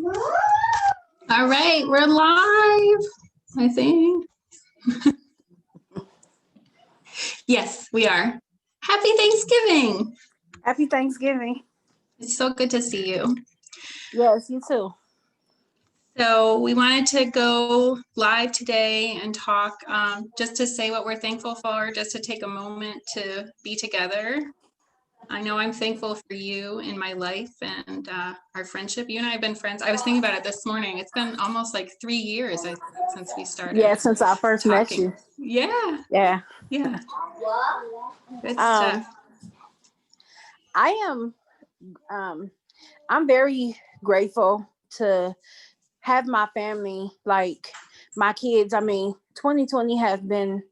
All right, we're live, I think. Yes, we are. Happy Thanksgiving. Happy Thanksgiving. It's so good to see you. Yes, you too. So we wanted to go live today and talk, just to say what we're thankful for, just to take a moment to be together. I know I'm thankful for you in my life and our friendship. You and I have been friends. I was thinking about it this morning. It's been almost like 3 years, I think, since we started. Yeah, since I first met you. Yeah. Yeah. Good stuff. I'm very grateful to have my family, like my kids. I mean, 2020 has been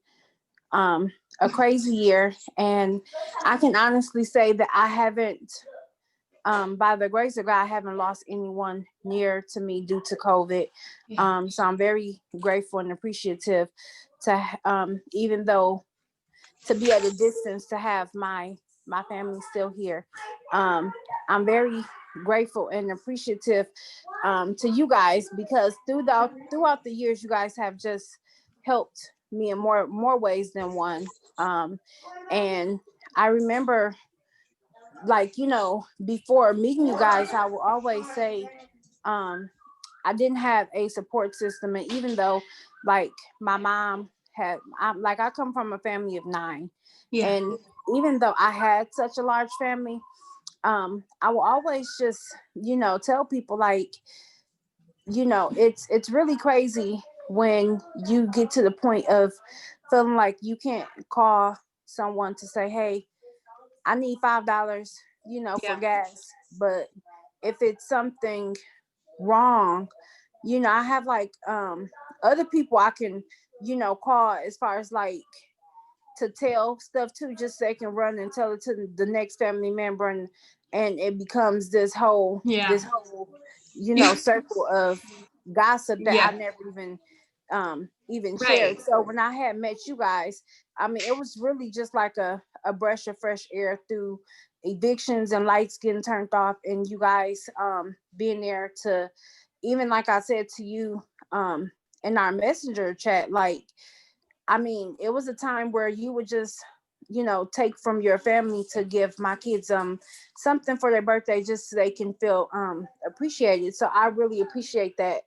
a crazy year, and I can honestly say that I haven't, by the grace of God, I haven't lost anyone near to me due to COVID. So I'm very grateful and appreciative to, even though to be at a distance, to have my family still here. I'm very grateful and appreciative to you guys, because throughout the years, you guys have just helped me in more ways than one. And I remember, like, before meeting you guys, I will always say, I didn't have a support system. And even though, like, my mom I come from a family of 9. Yeah. And even though I had such a large family, I will always just, tell people, like, it's really crazy when you get to the point of feeling like you can't call someone to say, hey, I need $5, for gas. But if it's something wrong, I have, like, other people I can, call, as far as, like, to tell stuff to, just so they can run and tell it to the next family member, and it becomes this whole circle of gossip that I never even shared. So when I had met you guys, I mean, it was really just like a breath of fresh air through evictions and lights getting turned off, and you guys being there to, even like I said to you in our messenger chat, like, I mean, it was a time where you would just, take from your family to give my kids something for their birthday, just so they can feel appreciated. So I really appreciate that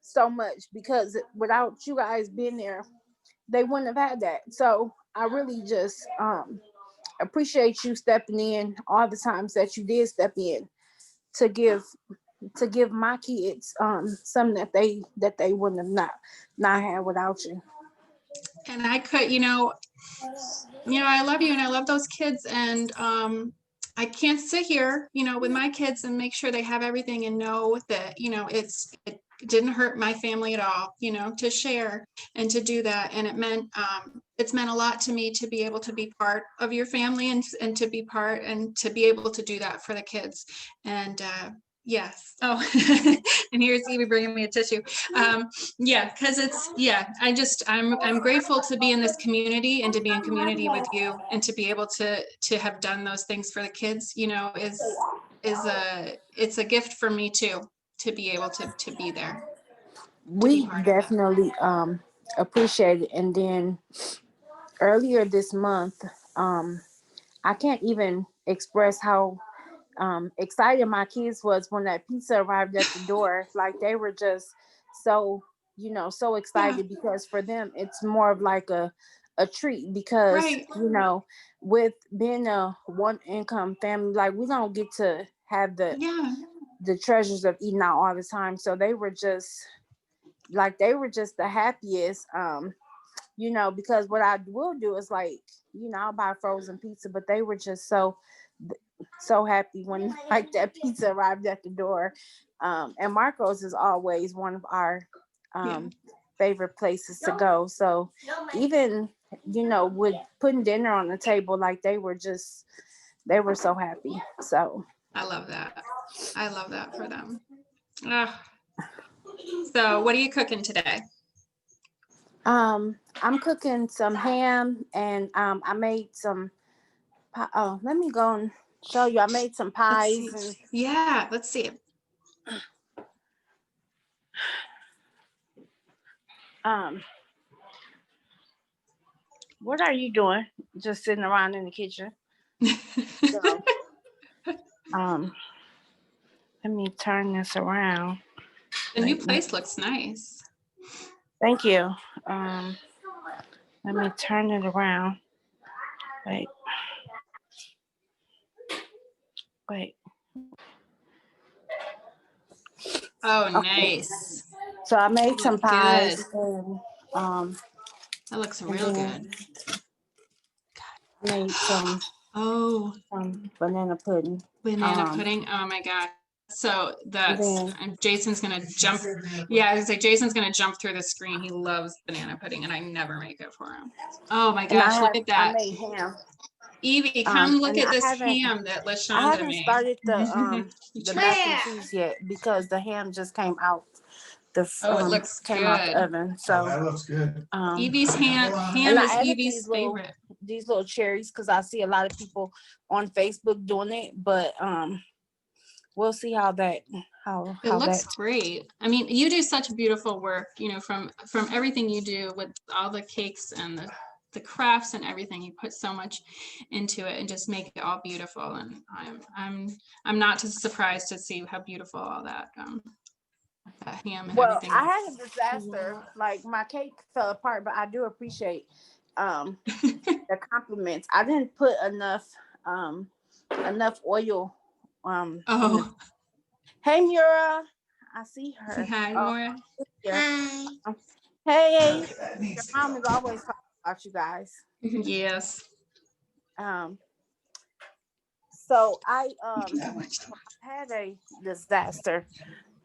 so much, because without you guys being there, they wouldn't have had that. So I really just appreciate you stepping in all the times that you did step in to give my kids something that they wouldn't have not had without you. And I could, I love you and I love those kids, and I can't sit here, with my kids and make sure they have everything and know that, it didn't hurt my family at all, to share and to do that. And it's meant a lot to me to be able to be part of your family, and to be part and to be able to do that for the kids. And yes. Oh, and here's Evie bringing me a tissue. Because I'm grateful to be in this community, and to be in community with you, and to be able to have done those things for the kids, it's a gift for me too, to be able to be there. We definitely appreciate it. And then earlier this month, I can't even express how excited my kids was when that pizza arrived at the door. Like, they were just so so excited, because for them it's more of like a treat, because with being a one income family, like, we don't get to have the treasures of eating out all the time. So they were just the happiest, because what I will do is, like, I'll buy frozen pizza, but they were just so happy when, like, that pizza arrived at the door. And Marco's is always one of our favorite places to go. So even, with putting dinner on the table, like, they were so happy. So I love that for them. So what are you cooking today? I'm cooking some ham, and I made some let me go and show you. I made some pies. Let's see. Um, what are you doing? Just sitting around in the kitchen. So, let me turn this around. The new place looks nice. Thank you. Let me turn it around. Wait. Oh, Okay. nice. So I made some pies. Good. And, That looks real good. Made some banana pudding. Banana pudding. Oh my gosh. So that's Then, Jason's gonna jump. Yeah, I was like, Jason's gonna jump through the screen. He loves banana pudding, and I never make it for him. Oh my gosh, look at I that. made ham. Evie, come look at this I ham that I Lashaunda haven't made. started the mac and cheese yet because the ham just came out. It looks Came good. out the oven. So that looks good. Evie's ham is Evie's favorite. These little cherries because I see a lot of people on Facebook doing it, but we'll see how that It looks great. I mean, you do such beautiful work, you know, from everything you do with all the cakes and the crafts and everything. You put so much into it and just make it all beautiful. And I'm not too surprised to see how beautiful all that ham and everything. I had a disaster. Like my cake fell apart, but I do appreciate the compliments. I didn't put enough oil. Hey Mura, I see her. Say hi, Mura. Hi. Hey, your mom is always talking about you guys. Yes. So I had a disaster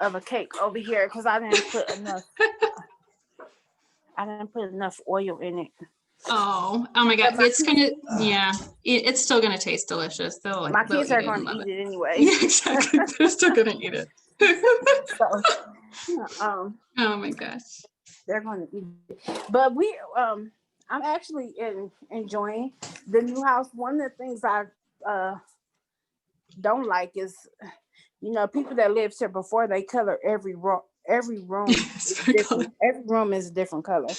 of a cake over here because I didn't put enough. I didn't put enough oil in it. Oh my God! It's gonna, it's still gonna taste delicious. My kids are gonna eat it anyway. Yeah, exactly. They're still gonna eat it. So, oh my gosh, they're gonna eat it. But I'm actually enjoying the new house. One of the things I don't like is, people that lived here before, they color every room. Every room is different. Every room is a different color.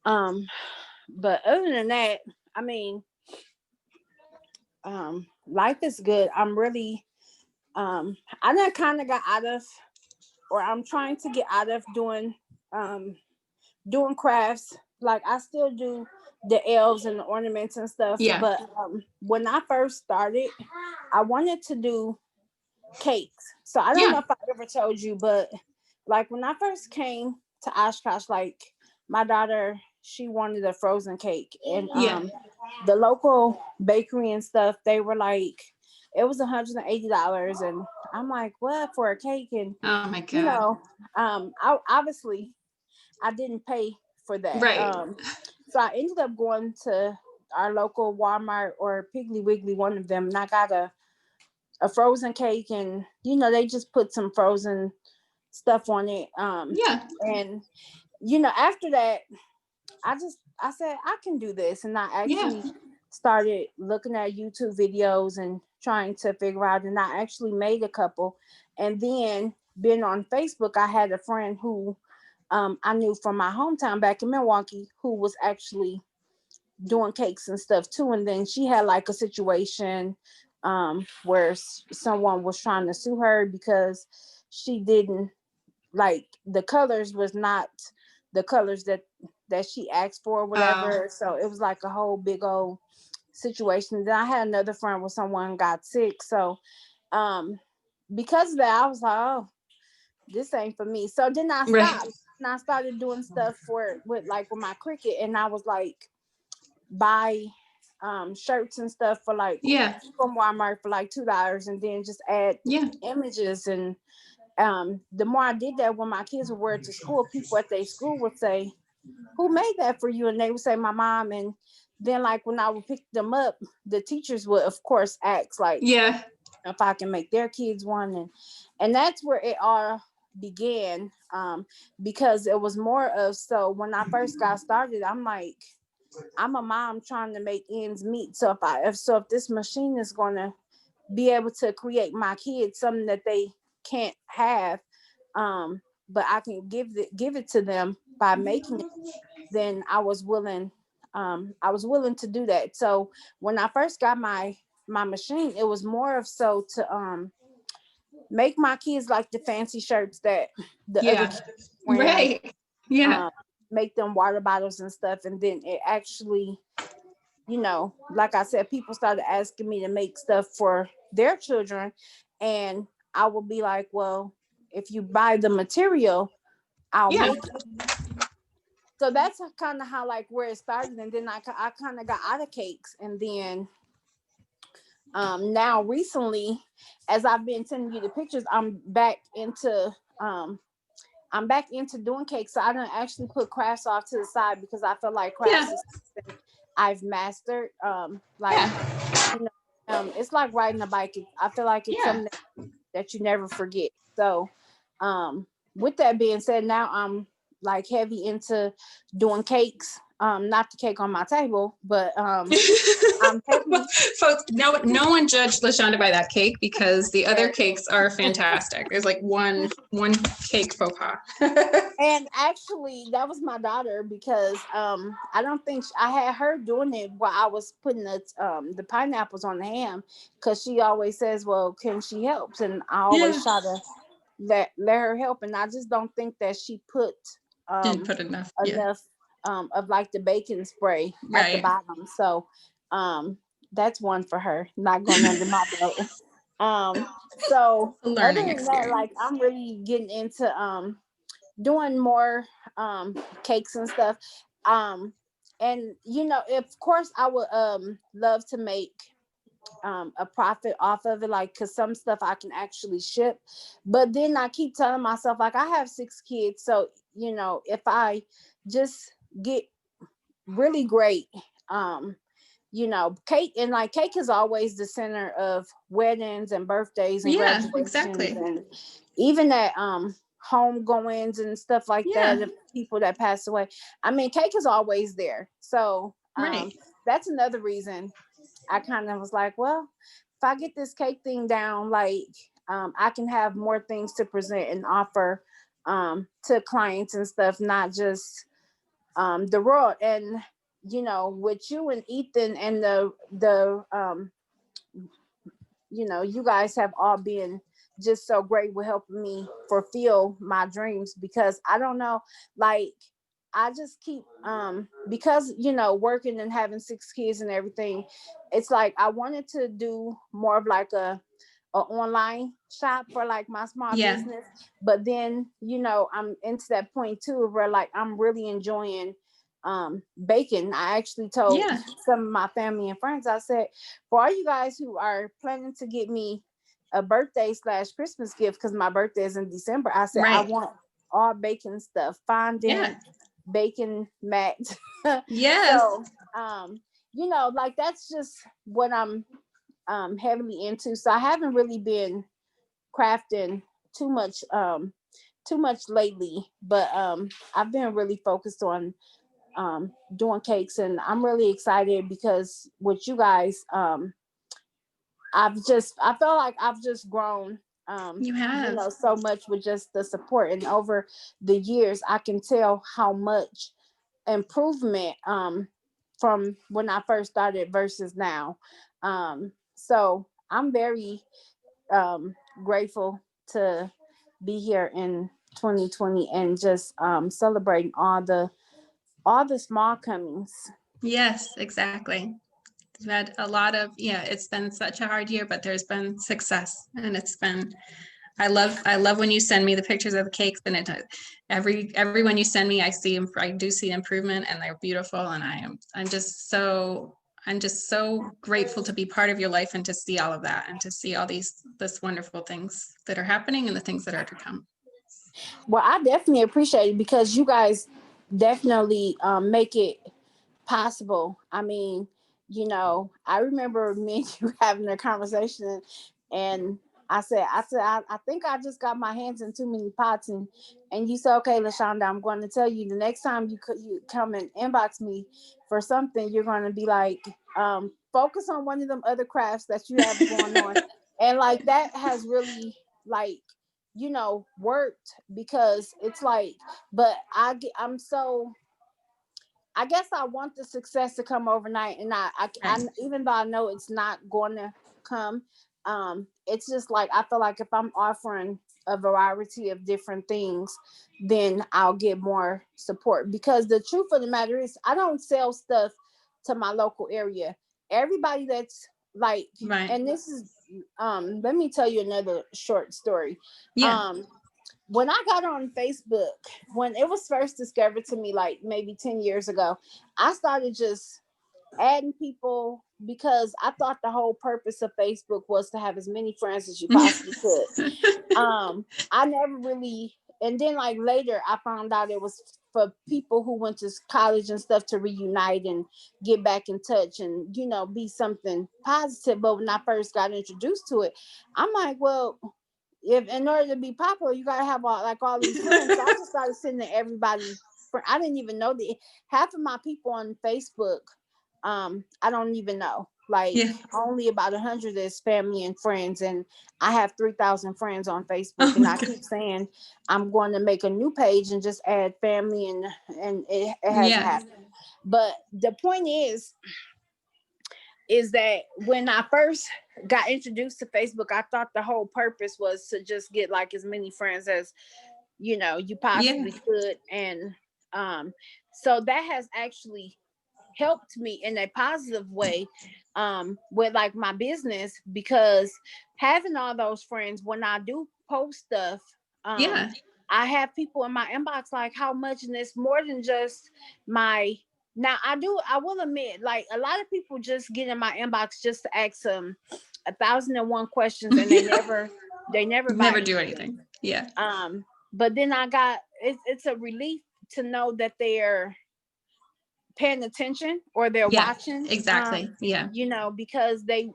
But other than that, I mean, life is good. I'm really, I done kind of got out of, or I'm trying to get out of doing crafts. Like I still do the elves and the ornaments and stuff. Yeah. But when I first started, I wanted to do cakes. So I don't know if I ever told you, but like when I first came to Oshkosh, like my daughter, she wanted a frozen cake, and the local bakery and stuff, they were like, it was $180, and I'm like, what for a cake? And oh my God, I didn't pay for that. Right. So I ended up going to our local Walmart or Piggly Wiggly, one of them, and I got a frozen cake, and they just put some frozen stuff on it. And after that, I said I can do this, and I actually started looking at YouTube videos and trying to figure out, and I actually made a couple. And then being on Facebook, I had a friend who I knew from my hometown back in Milwaukee who was actually doing cakes and stuff too. And then she had like a situation where someone was trying to sue her because she didn't, like, the colors was not the colors that she asked for or whatever. So it was like a whole big old situation. Then I had another friend where someone got sick. So because of that, I was like, oh, this ain't for me. So then I stopped. And I started doing stuff with my Cricut, and I was like, buy shirts and stuff for like from Walmart for like $2, and then just add images. And the more I did that, when my kids would wear it to school, people at their school would say, who made that for you? And they would say, my mom. And then like when I would pick them up, the teachers would of course ask like if I can make their kids one. And that's where it all began, because it was more of, so when I first got started, I'm like, I'm a mom trying to make ends meet. So if this machine is going to be able to create my kids something that they can't have, but I can give it to them by making it, then I was willing to do that. So when I first got my machine, it was more of so to make my kids like the fancy shirts that the other Yeah. kids wearing, Right. Yeah. make them water bottles and stuff. And then it actually, like I said, people started asking me to make stuff for their children. And I will be like, well, if you buy the material, I'll Yeah. make it. So that's kind of how, like, where it started. And then I kind of got out of cakes. And then now recently, as I've been sending you the pictures, I'm back into doing cakes. So I don't actually put crafts off to the side because I feel like crafts Yeah. is something I've mastered. Like, Yeah. it's like riding a bike. I feel like it's Yeah. something that you never forget. So, with that being said, now I'm like heavy into doing cakes. Not the cake on my table, but I'm heavy. Folks, no one judged Lashonda by that cake because the other cakes are fantastic. There's like one cake faux pas. And actually, that was my daughter because I don't think I had her doing it while I was putting the pineapples on the ham, because she always says, "Well, can she help?" And I always try to let her help, and I just don't think that she put Didn't put enough. enough of like the baking spray at the bottom. So that's one for her, not going under my belt. So other than that, like, I'm really getting into doing more cakes and stuff. And of course I would love to make a profit off of it, like, because some stuff I can actually ship. But then I keep telling myself, like, I have 6 kids, so if I just get really great cake, and like cake is always the center of weddings and birthdays and graduations, and even at home goings and stuff like that, of people that pass away. I mean, cake is always there. So that's another reason I kind of was like, well, if I get this cake thing down, like, I can have more things to present and offer to clients and stuff, not just the raw. And with you and Ethan and you guys have all been just so great with helping me fulfill my dreams, because I don't know, like, I just keep because working and having 6 kids and everything, it's like I wanted to do more of like a online shop for like my small business. But then I'm into that point too where like I'm really enjoying baking. I actually told some of my family and friends, I said, for all you guys who are planning to get me a birthday / Christmas gift, because my birthday is in December, I said, I want all baking stuff, fondant, bacon mats. So like, that's just what I'm heavily into. So I haven't really been crafting too much lately, but I've been really focused on doing cakes, and I'm really excited because with you guys, I feel like I've just grown so much with just the support, and over the years I can tell how much improvement from when I first started versus now. So I'm very grateful to be here in 2020 and just celebrating all the small comings. Yes, exactly. We've had a lot of, it's been such a hard year, but there's been success, and it's been, I love when you send me the pictures of the cakes, and every one you send me, I do see improvement, and they're beautiful. And I'm just so grateful to be part of your life and to see all of that and to see all this wonderful things that are happening and the things that are to come. Well, I definitely appreciate it because you guys definitely make it possible. I mean, I remember me and you having a conversation, and I said, I think I just got my hands in too many pots, and you said, okay, Lashaunda, I'm going to tell you the next time you come and inbox me for something, you're going to be like, focus on one of them other crafts that you have going on, and like that has really like worked, because it's like, but I guess I want the success to come overnight, and I Right. even though I know it's not going to come, it's just like I feel like if I'm offering a variety of different things, then I'll get more support. Because the truth of the matter is, I don't sell stuff to my local area. Everybody that's like, Right. and this is, let me tell you another short story. Yeah. Um, when I got on Facebook, when it was first discovered to me, like maybe 10 years ago, I started just adding people, because I thought the whole purpose of Facebook was to have as many friends as you possibly could. I never really, and then like later I found out it was for people who went to college and stuff to reunite and get back in touch and be something positive. But when I first got introduced to it, I'm like, well, if in order to be popular, you gotta have all these friends. So I just started sending everybody. I didn't even know that half of my people on Facebook, I don't even know. Like Yeah. only about 100 is family and friends, and I have 3,000 friends on Facebook. Oh And my I God. keep saying I'm going to make a new page and just add family, and it hasn't Yeah. happened. But the point is that when I first got introduced to Facebook, I thought the whole purpose was to just get like as many friends as you Yeah. possibly could. And so that has actually helped me in a positive way with like my business, because having all those friends, when I do post stuff, Yeah. I have people in my inbox like, how much, and it's more than just my. Now I will admit, like a lot of people just get in my inbox just to ask them 1,001 questions, and they never buy Never do anything. anything. Yeah. But then it's a relief to know that they're paying attention or they're Yeah. watching. Exactly. Yeah. Because if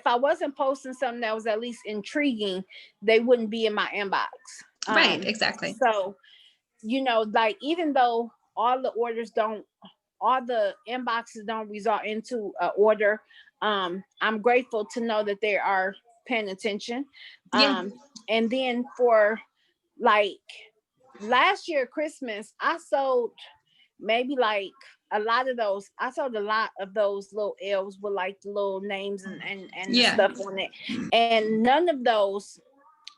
I wasn't posting something that was at least intriguing, they wouldn't be in my inbox. Right. Exactly. So like even though all the inboxes don't result into an order, I'm grateful to know that they are paying attention. Yeah. And then for like last year Christmas, I sold maybe like I sold a lot of those little elves with like the little names and the Yeah. stuff on it. And none of those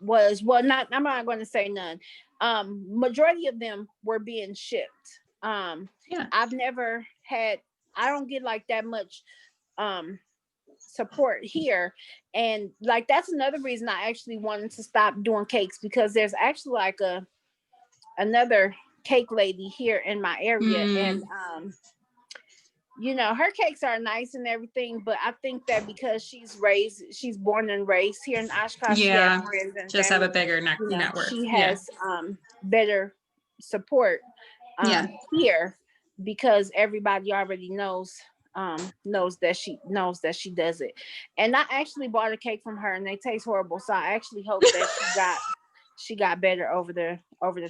was, well, not, I'm not going to say none. Majority of them were being shipped. Yeah. I've never had, I don't get like that much um support here. And like that's another reason I actually wanted to stop doing cakes, because there's actually like another cake lady here in my area. And Mm. her cakes are nice and everything, but I think that because she's born and raised here in Oshkosh, she has Yeah. friends and Just have a family. bigger network. She Yeah. has better support Yeah. here, because everybody already knows that she does it. And I actually bought a cake from her, and they taste horrible. So I actually hope that she got better over the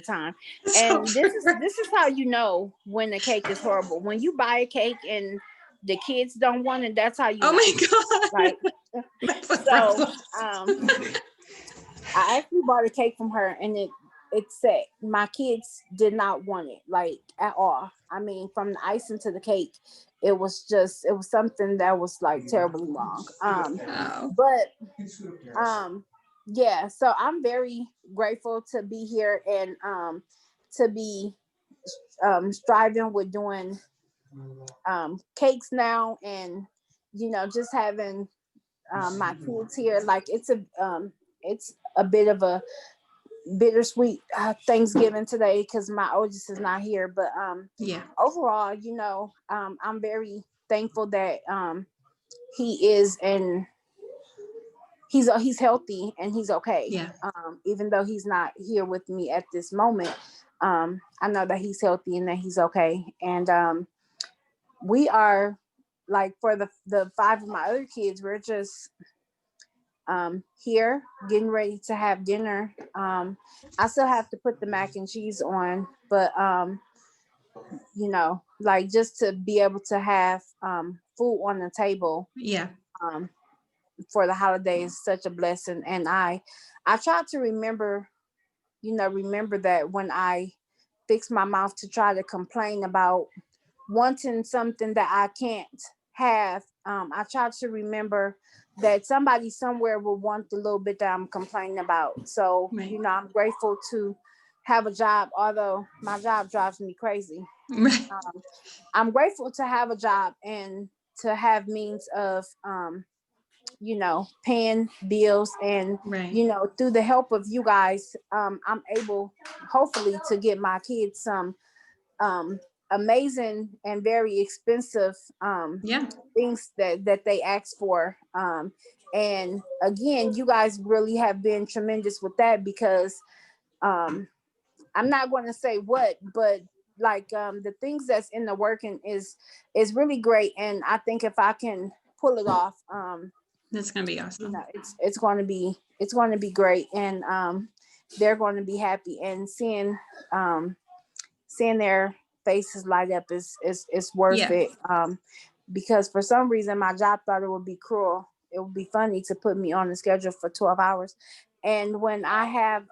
time. So And this is true. this is how you know when the cake is horrible. When you buy a cake and the kids don't want it, that's how you Oh know. my Like, God. That's a so problem. I actually bought a cake from her, and it said my kids did not want it, like at all. I mean, from the icing to the cake, it was something that was like terribly wrong. Oh. But yeah, so I'm very grateful to be here, and to be striving with doing cakes now, and just having my kids here. Like it's a bit of a bittersweet Thanksgiving today, because my oldest is not here. But Yeah. overall, I'm very thankful that he is, and he's healthy and he's okay. Yeah. Even though he's not here with me at this moment, I know that he's healthy and that he's okay. And we are, like, for the five of my other kids, we're just here getting ready to have dinner. I still have to put the mac and cheese on, but like just to be able to have food on the table. Yeah. Um, for the holiday is such a blessing. And I try to remember, remember that when I fix my mouth to try to complain about wanting something that I can't have, I try to remember that somebody somewhere will want the little bit that I'm complaining about. So, Right. I'm grateful to have a job, although my job drives me crazy. Right. I'm grateful to have a job and to have means of, paying bills, and, Right. through the help of you guys, I'm able, hopefully, to get my kids some amazing and very expensive Yeah. things that they ask for. And again, you guys really have been tremendous with that, because I'm not going to say what, but like the things that's in the working is really great. And I think if I can pull it off, That's gonna be awesome. it's going to be great. And they're going to be happy, and seeing their faces light up is worth Yeah. it. Because for some reason my job thought it would be cruel. It would be funny to put me on the schedule for 12 hours. And when I have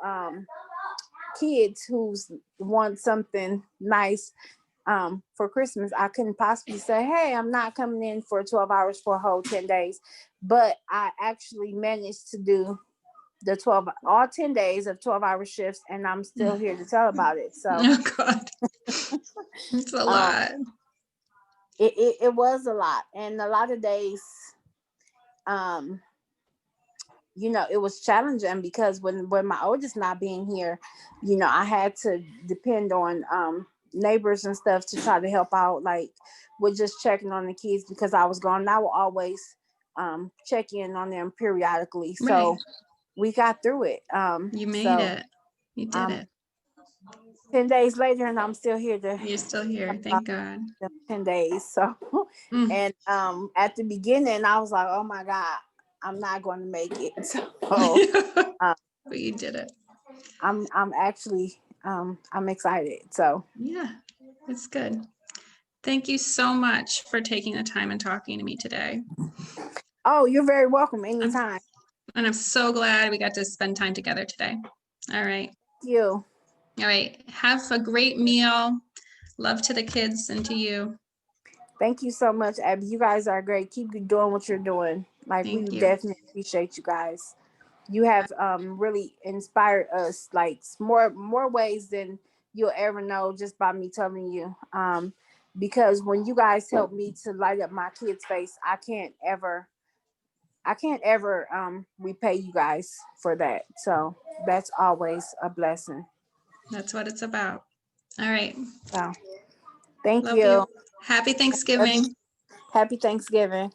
kids who want something nice for Christmas, I couldn't possibly say, hey, I'm not coming in for 12 hours for a whole 10 days. But I actually managed to do all 10 days of 12-hour shifts, and I'm still here to tell about it. So Oh God. It's a lot. it was a lot. And a lot of days, it was challenging, because when my oldest not being here, I had to depend on neighbors and stuff to try to help out, like with just checking on the kids, because I was gone. And I will always check in on them periodically. So Right. we got through it. You made So it. You did it. 10 days later, and I'm still here to You're still here. talk about Thank God. the 10 days. So Mm. and at the beginning I was like, oh my God, I'm not going to make it. So But you did it. I'm actually I'm excited. So Yeah, it's good. Thank you so much for taking the time and talking to me today. oh, you're very welcome anytime. And I'm so glad we got to spend time together today. All right. Thank you. All right. Have a great meal. Love to the kids and to you. Thank you so much, Abby. You guys are great. Keep doing what you're doing. Like, we Thank you. definitely appreciate you guys. You have really inspired us, like more ways than you'll ever know, just by me telling you. Because when you guys help me to light up my kids' face, I can't ever repay you guys for that. So that's always a blessing. That's what it's about. All right. So thank Love you. you. Happy Thanksgiving. Happy Thanksgiving.